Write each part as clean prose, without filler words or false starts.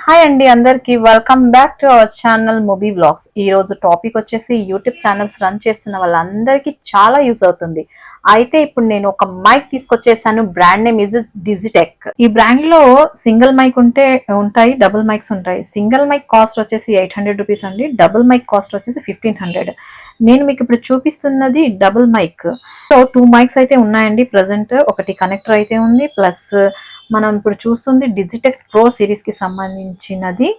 Hi అండి అందరికి welcome back to our channel movie vlogs. ఈ రోజు టాపిక్ వచ్చేసి యూట్యూబ్ ఛానల్స్ రన్ చేస్తున్న వాళ్ళందరికీ చాలా యూస్ అవుతుంది. అయితే ఇప్పుడు నేను ఒక మైక్ తీసుకొచ్చేసాను. Brand name is Digitech. ఈ బ్రాండ్ లో సింగిల్ మైక్ ఉంటాయి, డబుల్ మైక్స్ ఉంటాయి. సింగిల్ మైక్ కాస్ట్ వచ్చేసి 800 రూపీస్ అండి. డబుల్ మైక్ కాస్ట్ వచ్చేసి 1500. నేను మీకు ఇప్పుడు చూపిస్తున్నది డబుల్ మైక్. సో 2 మైక్స్ అయితే ఉన్నాయండి ప్రెసెంట్. ఒకటి కనెక్టర్ అయితే ఉంది, ప్లస్ మనం ఇప్పుడు చూస్తుంది డిజిటెక్ ప్రో సిరీస్ కి సంబంధించినది.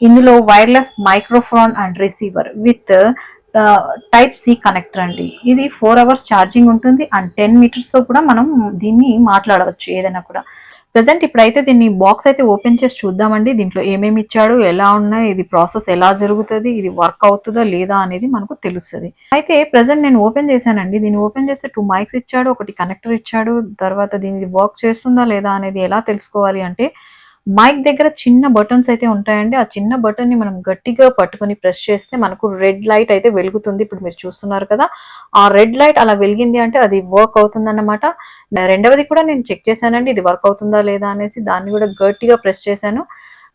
ఇందులో wireless microphone and receiver with type C connector అండి. ఇది 4 hours ఛార్జింగ్ ఉంటుంది అండ్ 10 meters తో కూడా మనం దీన్ని మాట్లాడవచ్చు ఏదైనా కూడా. ప్రజెంట్ ఇప్పుడైతే దీన్ని బాక్స్ అయితే ఓపెన్ చేసి చూద్దామండి. దీంట్లో ఏమేమి ఇచ్చాడు, ఎలా ఉన్నాయి, ఇది ప్రాసెస్ ఎలా జరుగుతుంది, ఇది వర్క్ అవుతుందా లేదా అనేది మనకు తెలుస్తుంది. అయితే ప్రజెంట్ నేను ఓపెన్ చేశానండి. దీన్ని ఓపెన్ చేస్తే 2 మైక్స్ ఇచ్చాడు, ఒకటి కనెక్టర్ ఇచ్చాడు. తర్వాత దీన్ని వర్క్ చేస్తుందా లేదా అనేది ఎలా తెలుసుకోవాలి అంటే, మైక్ దగ్గర చిన్న బటన్స్ అయితే ఉంటాయండి. ఆ చిన్న బటన్ ని మనం గట్టిగా పట్టుకొని ప్రెస్ చేస్తే మనకు రెడ్ లైట్ అయితే వెలుగుతుంది. ఇప్పుడు మీరు చూస్తున్నారు కదా, ఆ రెడ్ లైట్ అలా వెలిగింది అంటే అది వర్క్ అవుతుంది అన్నమాట. రెండవది కూడా నేను చెక్ చేశానండి, ఇది వర్క్ అవుతుందా లేదా అనేసి. దాన్ని కూడా గట్టిగా ప్రెస్ చేశాను.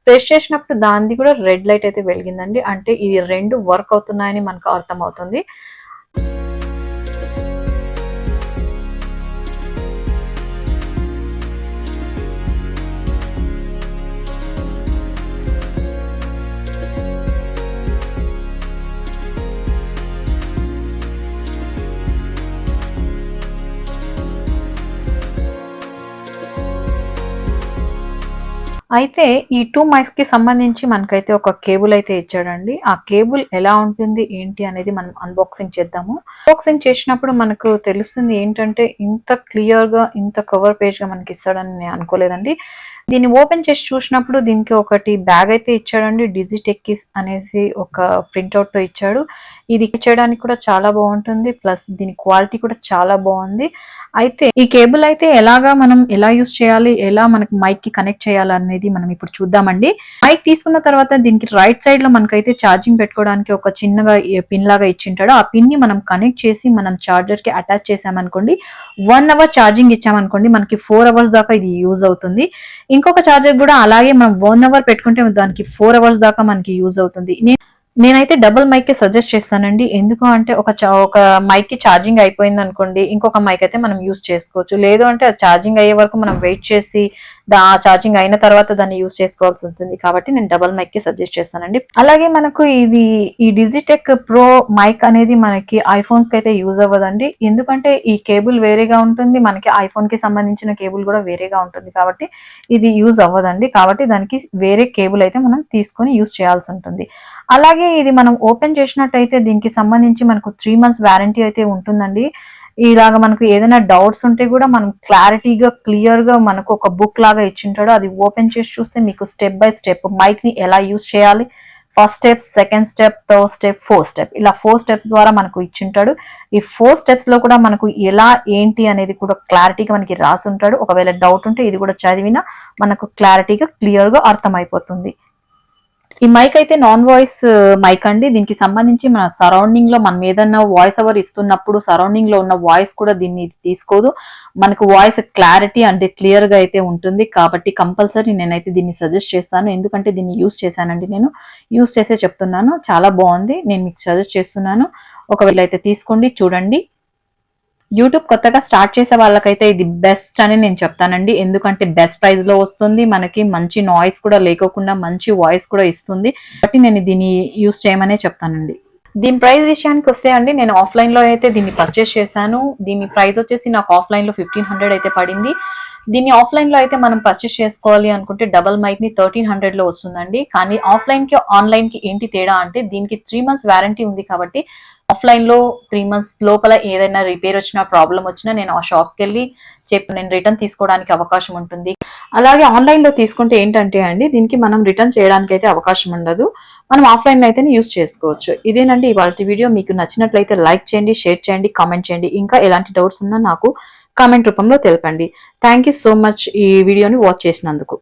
ప్రెస్ చేసినప్పుడు దాన్ని కూడా రెడ్ లైట్ అయితే వెలిగిందండి. అంటే ఇది రెండు వర్క్ అవుతున్నాయని మనకు అర్థం అవుతుంది. అయితే ఈ 2 మైక్స్ కి సంబంధించి మనకైతే ఒక కేబుల్ అయితే ఇచ్చాడండి. ఆ కేబుల్ ఎలా ఉంటుంది ఏంటి అనేది మనం అన్బాక్సింగ్ చేద్దాము. అన్బాక్సింగ్ చేసినప్పుడు మనకు తెలుస్తుంది ఏంటంటే, ఇంత క్లియర్ గా ఇంత కవర్ పేజ్ గా మనకి ఇస్తాడని నేను అనుకోలేదండి. దీన్ని ఓపెన్ చేసి చూసినప్పుడు దీనికి ఒకటి బ్యాగ్ అయితే ఇచ్చాడండి. డిజిటెక్కిస్ అనేసి ఒక ప్రింట్అవుట్ తో ఇచ్చాడు. ఇది చేయడానికి కూడా చాలా బాగుంటుంది, ప్లస్ దీని క్వాలిటీ కూడా చాలా బాగుంది. అయితే ఈ కేబుల్ అయితే మనం ఎలా యూస్ చేయాలి, ఎలా మనకి మైక్ కి కనెక్ట్ చేయాలి అనేది మనం ఇప్పుడు చూద్దామండి. మైక్ తీసుకున్న తర్వాత దీనికి రైట్ సైడ్ లో మనకైతే ఛార్జింగ్ పెట్టుకోవడానికి ఒక చిన్నగా పిన్ లాగా ఇచ్చింటాడు. ఆ పిన్ ని మనం కనెక్ట్ చేసి మనం చార్జర్ కి అటాచ్ చేసామనుకోండి, 1 hour ఛార్జింగ్ ఇచ్చామనుకోండి, మనకి 4 hours దాకా ఇది యూజ్ అవుతుంది. ఇంకొక చార్జర్ కూడా అలాగే మనం 1 hour పెట్టుకుంటే దానికి 4 hours దాకా మనకి యూజ్ అవుతుంది. నేనైతే డబుల్ మైక్ కి సజెస్ట్ చేస్తానండి. ఎందుకు అంటే ఒక మైక్ కి ఛార్జింగ్ అయిపోయింది అనుకోండి, ఇంకొక మైక్ అయితే మనం యూజ్ చేసుకోవచ్చు. లేదు అంటే ఛార్జింగ్ అయ్యే వరకు మనం వెయిట్ చేసి ఛార్జింగ్ అయిన తర్వాత దాన్ని యూజ్ చేసుకోవాల్సి ఉంటుంది. కాబట్టి నేను డబుల్ మైక్ కి సజెస్ట్ చేస్తానండి. అలాగే మనకు ఈ డిజిటెక్ ప్రో మైక్ అనేది మనకి ఐఫోన్స్ కి అయితే యూజ్ అవ్వదండి. ఎందుకంటే ఈ కేబుల్ వేరేగా ఉంటుంది, మనకి ఐఫోన్ కి సంబంధించిన కేబుల్ కూడా వేరేగా ఉంటుంది. కాబట్టి ఇది యూజ్ అవ్వదండి. కాబట్టి దానికి వేరే కేబుల్ అయితే మనం తీసుకొని యూజ్ చేయాల్సి ఉంటుంది. అలాగే ఇది మనం ఓపెన్ చేసినట్టయితే దీనికి సంబంధించి మనకు 3 months వారంటీ అయితే ఉంటుందండి. ఇలాగ మనకు ఏదైనా డౌట్స్ ఉంటే కూడా మనం క్లారిటీగా క్లియర్ గా మనకు ఒక బుక్ లాగా ఇచ్చింటాడు. అది ఓపెన్ చేసి చూస్తే మీకు స్టెప్ బై స్టెప్ మైక్ ని ఎలా యూజ్ చేయాలి, first step, second step, third step, fourth step, ఇలా 4 steps ద్వారా మనకు ఇచ్చింటాడు. ఈ 4 steps లో కూడా మనకు ఎలా ఏంటి అనేది కూడా క్లారిటీగా మనకి రాసి ఉంటాడు. ఒకవేళ డౌట్ ఉంటే ఇది కూడా చదివినా మనకు క్లారిటీగా క్లియర్ గా అర్థమైపోతుంది. ఈ మైక్ అయితే నాన్ వాయిస్ మైక్ అండి. దీనికి సంబంధించి మన సరౌండింగ్ లో మనం ఏదన్నా వాయిస్ ఓవర్ ఇస్తున్నప్పుడు సరౌండింగ్ లో ఉన్న వాయిస్ కూడా దీన్ని తీసుకోదు. మనకు వాయిస్ క్లారిటీ అంటే క్లియర్ గా అయితే ఉంటుంది. కాబట్టి కంపల్సరీ నేనైతే దీన్ని సజెస్ట్ చేస్తాను. ఎందుకంటే దీన్ని యూస్ చేశానండి, నేను యూస్ చేసే చెప్తున్నాను. చాలా బాగుంది, నేను మీకు సజెస్ట్ చేస్తున్నాను. ఒకవేళ అయితే తీసుకోండి, చూడండి. యూట్యూబ్ కొత్తగా స్టార్ట్ చేసే వాళ్ళకైతే ఇది బెస్ట్ అని నేను చెప్తానండి. ఎందుకంటే బెస్ట్ ప్రైస్ లో వస్తుంది, మనకి మంచి నాయిస్ కూడా లేకోకుండా మంచి వాయిస్ కూడా ఇస్తుంది. కాబట్టి నేను దీన్ని యూస్ చేయమనే చెప్తానండి. దీని ప్రైస్ విషయానికి వస్తే అండి, నేను ఆఫ్లైన్ లో అయితే దీన్ని పర్చేస్ చేశాను. దీని ప్రైస్ వచ్చేసి నాకు ఆఫ్లైన్ లో 1500 అయితే పడింది. దీన్ని ఆఫ్లైన్ లో అయితే మనం పర్చేస్ చేసుకోవాలి అనుకుంటే డబల్ మైక్ ని 1300 లో వస్తుందండి. కానీ ఆఫ్లైన్ కి ఆన్లైన్ కి ఏంటి తేడా అంటే, దీనికి 3 months వారంటీ ఉంది. కాబట్టి ఆఫ్లైన్ లో 3 months లోపల ఏదైనా రిపేర్ వచ్చినా, ప్రాబ్లం వచ్చినా నేను ఆ షాప్ కి వెళ్ళి నేను రిటర్న్ తీసుకోవడానికి అవకాశం ఉంటుంది. అలాగే ఆన్లైన్ లో తీసుకుంటే ఏంటంటే అండి, దీనికి మనం రిటర్న్ చేయడానికి అయితే అవకాశం ఉండదు. మనం ఆఫ్లైన్ లో అయితేనే యూస్ చేసుకోవచ్చు. ఇదేనండి ఇవాళ వీడియో. మీకు నచ్చినట్లయితే లైక్ చేయండి, షేర్ చేయండి, కామెంట్ చేయండి. ఇంకా ఎలాంటి డౌట్స్ ఉన్నా నాకు కామెంట్ రూపంలో తెలపండి. థ్యాంక్ యూ సో మచ్ ఈ వీడియోని వాచ్ చేసినందుకు.